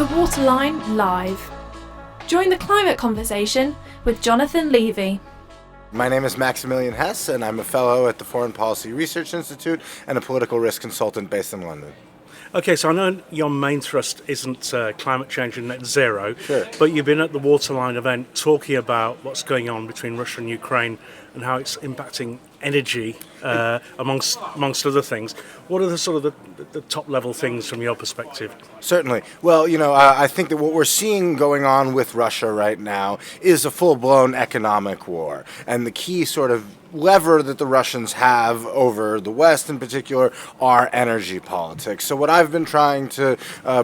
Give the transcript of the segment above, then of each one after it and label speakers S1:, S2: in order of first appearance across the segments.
S1: The Waterline Live. Join the climate conversation with Jonathan Levy.
S2: My name is Maximillian Hess, and I'm a fellow at the Foreign Policy Research Institute and a political risk consultant based in London.
S3: Okay, so I know your main thrust isn't climate change and net zero,
S2: Sure.
S3: but you've been at the Waterline event talking about what's going on between Russia and Ukraine and how it's impacting energy, amongst other things. What are the sort of the top level things from your perspective?
S2: Certainly. Well, I think that what we're seeing going on with Russia right now is a full-blown economic war. And the key sort of lever that the Russians have over the West in particular are energy politics. So what I've been trying to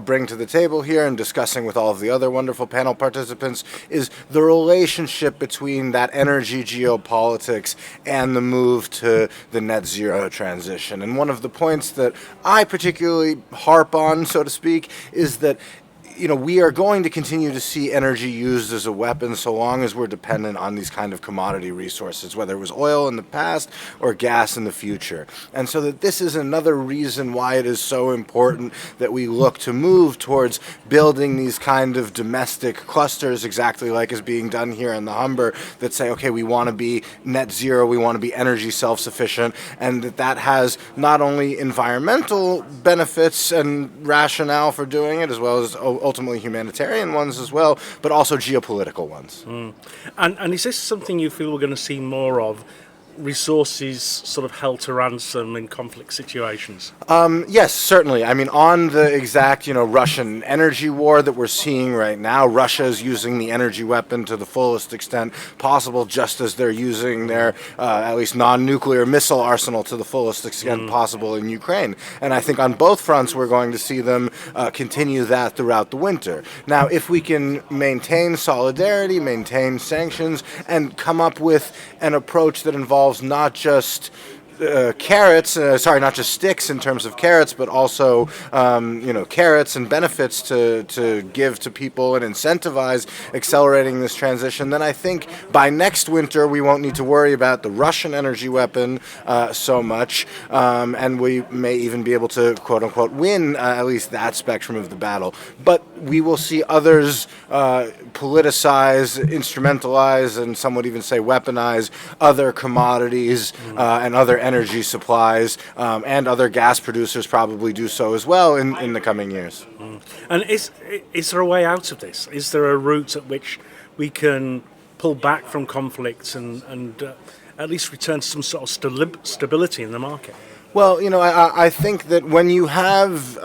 S2: bring to the table here and discussing with all of the other wonderful panel participants is the relationship between that energy geopolitics and the move to the net zero transition. And one of the points that I particularly harp on, so to speak, is that we are going to continue to see energy used as a weapon so long as we're dependent on these kind of commodity resources, whether it was oil in the past or gas in the future. And so that this is another reason why it is so important that we look to move towards building these kind of domestic clusters, exactly like is being done here in the Humber, that say, okay, we want to be net zero, we want to be energy self-sufficient, and that has not only environmental benefits and rationale for doing it, as well as ultimately humanitarian ones as well, but also geopolitical ones.
S3: And is this something you feel we're going to see more of? Resources sort of held to ransom in conflict situations?
S2: Yes, certainly. I mean, on the exact, Russian energy war that we're seeing right now, Russia is using the energy weapon to the fullest extent possible, just as they're using their, at least non-nuclear missile arsenal to the fullest extent possible in Ukraine. And I think on both fronts, we're going to see them continue that throughout the winter. Now, if we can maintain solidarity, maintain sanctions, and come up with an approach that involves not just not just sticks in terms of carrots, but also, carrots and benefits to give to people and incentivize accelerating this transition, then I think by next winter we won't need to worry about the Russian energy weapon so much, and we may even be able to, quote unquote, win at least that spectrum of the battle. But we will see others politicize, instrumentalize, and some would even say weaponize other commodities and other energy supplies, and other gas producers probably do so as well in the coming years.
S3: And is there a way out of this? Is there a route at which we can pull back from conflicts and at least return to some sort of stability in the market?
S2: Well, I think that when you have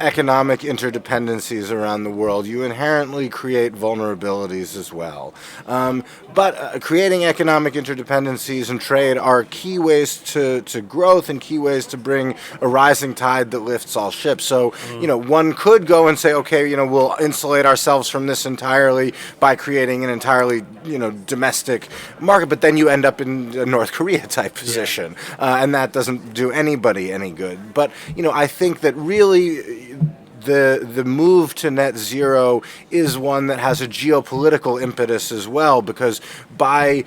S2: economic interdependencies around the world, you inherently create vulnerabilities as well. But creating economic interdependencies and trade are key ways to growth and key ways to bring a rising tide that lifts all ships. So, one could go and say, okay, we'll insulate ourselves from this entirely by creating an entirely, domestic market, but then you end up in a North Korea type position, and that doesn't do anybody any good. But I think that really the move to net zero is one that has a geopolitical impetus as well, because by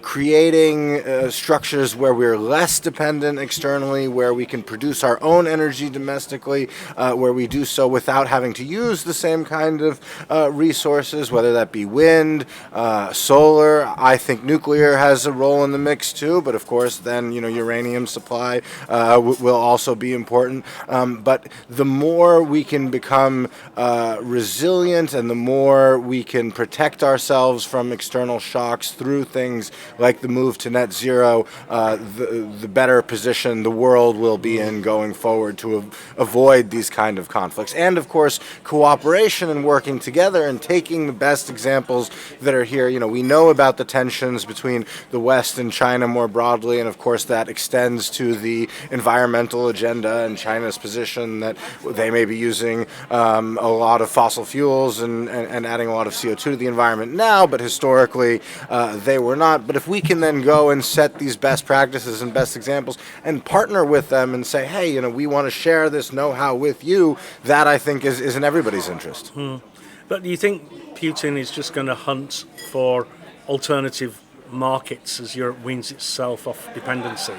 S2: creating structures where we're less dependent externally, where we can produce our own energy domestically, where we do so without having to use the same kind of resources, whether that be wind, solar. I think nuclear has a role in the mix too, but of course then uranium supply will also be important. But the more we can become resilient and the more we can protect ourselves from external shocks through things like the move to net zero, the better position the world will be in going forward to avoid these kind of conflicts. And of course, cooperation and working together and taking the best examples that are here. We know about the tensions between the West and China more broadly, and of course that extends to the environmental agenda and China's position that they may be using a lot of fossil fuels and adding a lot of CO2 to the environment now, but historically they were not. But if we can then go and set these best practices and best examples and partner with them and say, hey, we want to share this know-how with you, that I think is in everybody's interest.
S3: But do you think Putin is just going to hunt for alternative markets as Europe weans itself off dependency?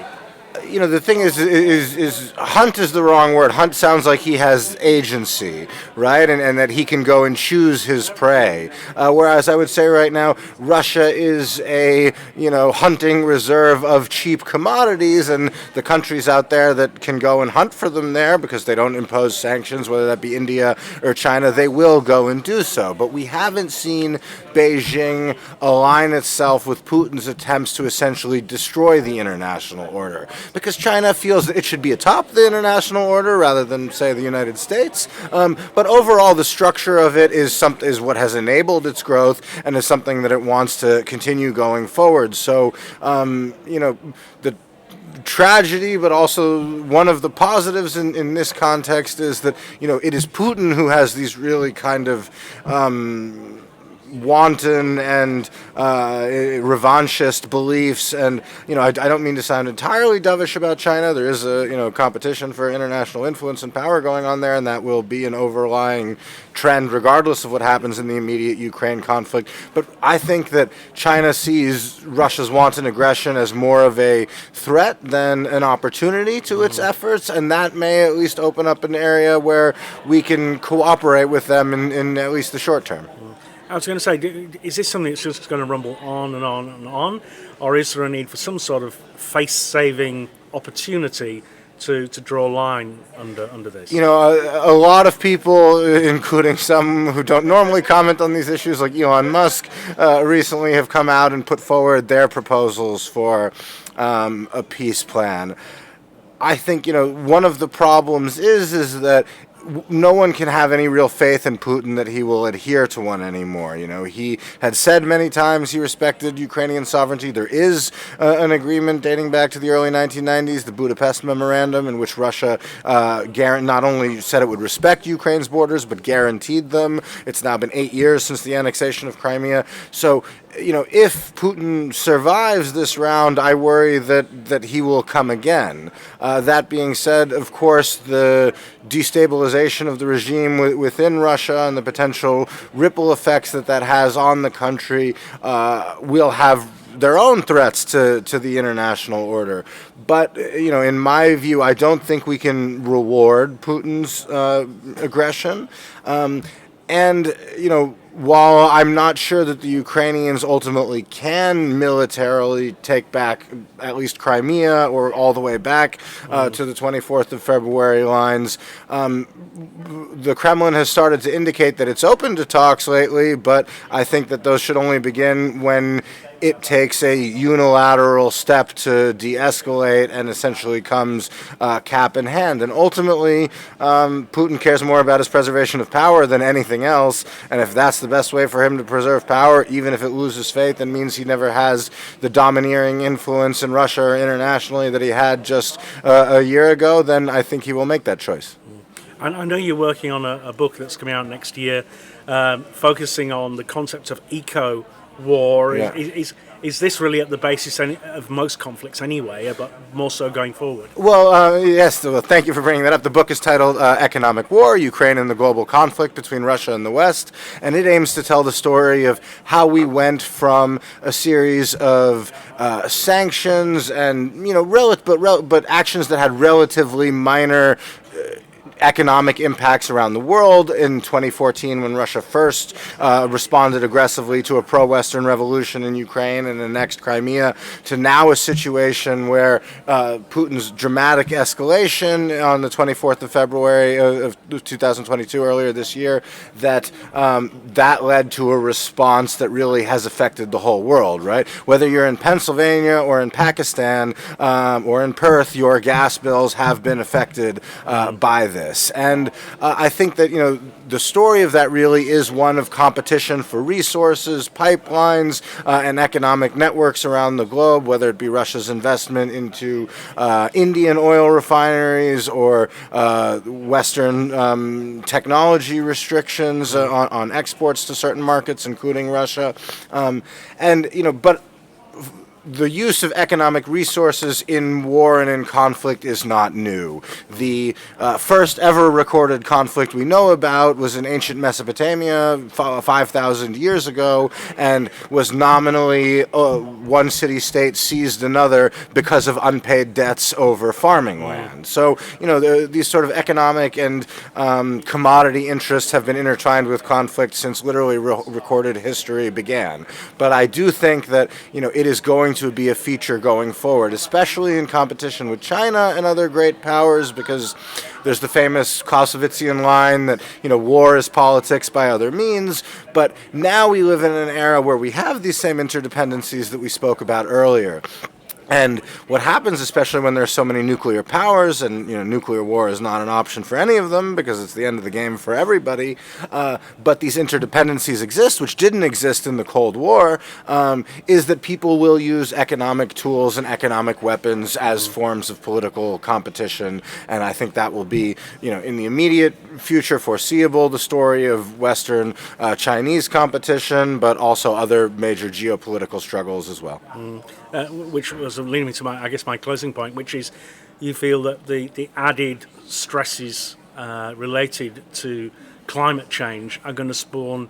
S2: the thing is Hunt is the wrong word. Hunt sounds like he has agency, right? And that he can go and choose his prey. Whereas I would say right now, Russia is a, hunting reserve of cheap commodities, and the countries out there that can go and hunt for them there because they don't impose sanctions, whether that be India or China, they will go and do so. But we haven't seen Beijing align itself with Putin's attempts to essentially destroy the international order, because China feels that it should be atop the international order rather than, say, the United States. But overall, the structure of it is what has enabled its growth and is something that it wants to continue going forward. So, the tragedy, but also one of the positives in this context is that, it is Putin who has these really kind of wanton and revanchist beliefs, and I don't mean to sound entirely dovish about China. There is a competition for international influence and power going on there, and that will be an overlying trend regardless of what happens in the immediate Ukraine conflict. But I think that China sees Russia's wanton aggression as more of a threat than an opportunity to its efforts, and that may at least open up an area where we can cooperate with them in at least the short term.
S3: I was going to say, is this something that's just going to rumble on and on and on, or is there a need for some sort of face-saving opportunity to draw a line under this?
S2: A lot of people, including some who don't normally comment on these issues, like Elon Musk, recently have come out and put forward their proposals for a peace plan. I think, one of the problems is that no one can have any real faith in Putin that he will adhere to one anymore. He had said many times he respected Ukrainian sovereignty. There is an agreement dating back to the early 1990s, the Budapest Memorandum, in which Russia not only said it would respect Ukraine's borders, but guaranteed them. It's now been 8 years since the annexation of Crimea. So, if Putin survives this round, I worry that he will come again. That being said, of course, the destabilization of the regime within Russia and the potential ripple effects that has on the country will have their own threats to the international order. But, in my view, I don't think we can reward Putin's aggression. While I'm not sure that the Ukrainians ultimately can militarily take back at least Crimea or all the way back to the 24th of February lines, the Kremlin has started to indicate that it's open to talks lately, but I think that those should only begin when it takes a unilateral step to de-escalate and essentially comes cap in hand. And ultimately, Putin cares more about his preservation of power than anything else, and if that's the best way for him to preserve power, even if it loses faith and means he never has the domineering influence in Russia or internationally that he had just a year ago, then I think he will make that choice.
S3: I know you're working on a book that's coming out next year, focusing on the concept of eco-war.
S2: Yeah.
S3: Is this really at the basis of most conflicts anyway, but more so going forward?
S2: Well, yes, well, thank you for bringing that up. The book is titled Economic War, Ukraine and the Global Conflict Between Russia and the West, and it aims to tell the story of how we went from a series of sanctions and, but actions that had relatively minor economic impacts around the world in 2014 when Russia first responded aggressively to a pro-Western revolution in Ukraine and annexed Crimea, to now a situation where Putin's dramatic escalation on the 24th of February of 2022, earlier this year, that led to a response that really has affected the whole world, right? Whether you're in Pennsylvania or in Pakistan or in Perth, your gas bills have been affected by this. And I think that, the story of that really is one of competition for resources, pipelines, and economic networks around the globe, whether it be Russia's investment into Indian oil refineries or Western technology restrictions on exports to certain markets, including Russia. But the use of economic resources in war and in conflict is not new. The first ever recorded conflict we know about was in ancient Mesopotamia 5,000 years ago, and was nominally one city-state seized another because of unpaid debts over farming land. So, these sort of economic and commodity interests have been intertwined with conflict since literally recorded history began. But I do think that, it is going to be a feature going forward, especially in competition with China and other great powers, because there's the famous Clausewitzian line that, war is politics by other means. But now we live in an era where we have these same interdependencies that we spoke about earlier. And what happens, especially when there's so many nuclear powers, and nuclear war is not an option for any of them because it's the end of the game for everybody, but these interdependencies exist, which didn't exist in the Cold War, is that people will use economic tools and economic weapons as forms of political competition. And I think that will be, in the immediate future foreseeable, the story of Western Chinese competition, but also other major geopolitical struggles as well.
S3: Which was leading me to my closing point, which is you feel that the added stresses related to climate change are going to spawn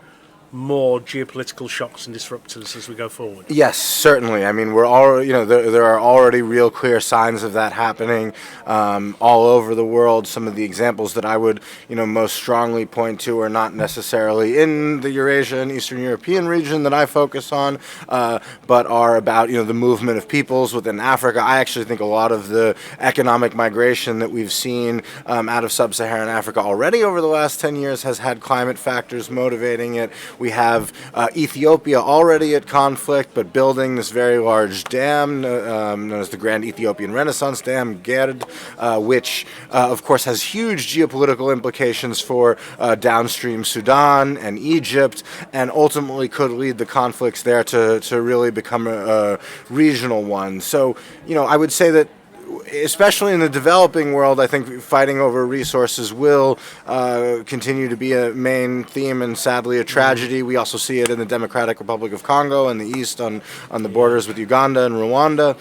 S3: more geopolitical shocks and disruptors as we go forward.
S2: Yes, certainly. I mean, we're already, there are already real clear signs of that happening all over the world. Some of the examples that I would, most strongly point to are not necessarily in the Eurasia and Eastern European region that I focus on, but are about, the movement of peoples within Africa. I actually think a lot of the economic migration that we've seen out of sub-Saharan Africa already over the last 10 years has had climate factors motivating it. We have Ethiopia already at conflict, but building this very large dam known as the Grand Ethiopian Renaissance Dam, GERD, which, of course, has huge geopolitical implications for downstream Sudan and Egypt, and ultimately could lead the conflicts there to really become a regional one. So, I would say that especially in the developing world, I think fighting over resources will continue to be a main theme and sadly a tragedy. We also see it in the Democratic Republic of Congo in the east on the borders with Uganda and Rwanda.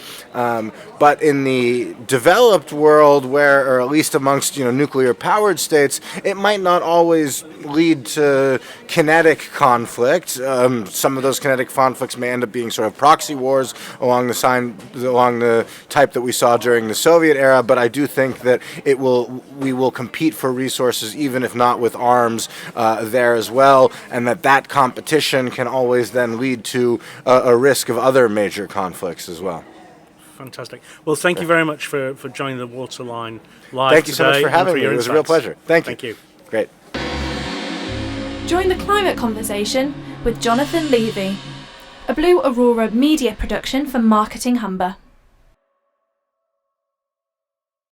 S2: But in the developed world, or at least amongst nuclear-powered states, it might not always lead to kinetic conflict. Some of those kinetic conflicts may end up being sort of proxy wars along the type that we saw during the Soviet era, but I do think that we will compete for resources, even if not with arms, there as well, and that competition can always then lead to a risk of other major conflicts as well.
S3: Fantastic. Well, thank you very much for joining the Waterline live.
S2: Thank you so much for having me. It was a real pleasure. Thank you.
S3: Thank you.
S2: Great.
S1: Join the climate conversation with Jonathan Levy, a Blue Aurora media production for Marketing Humber.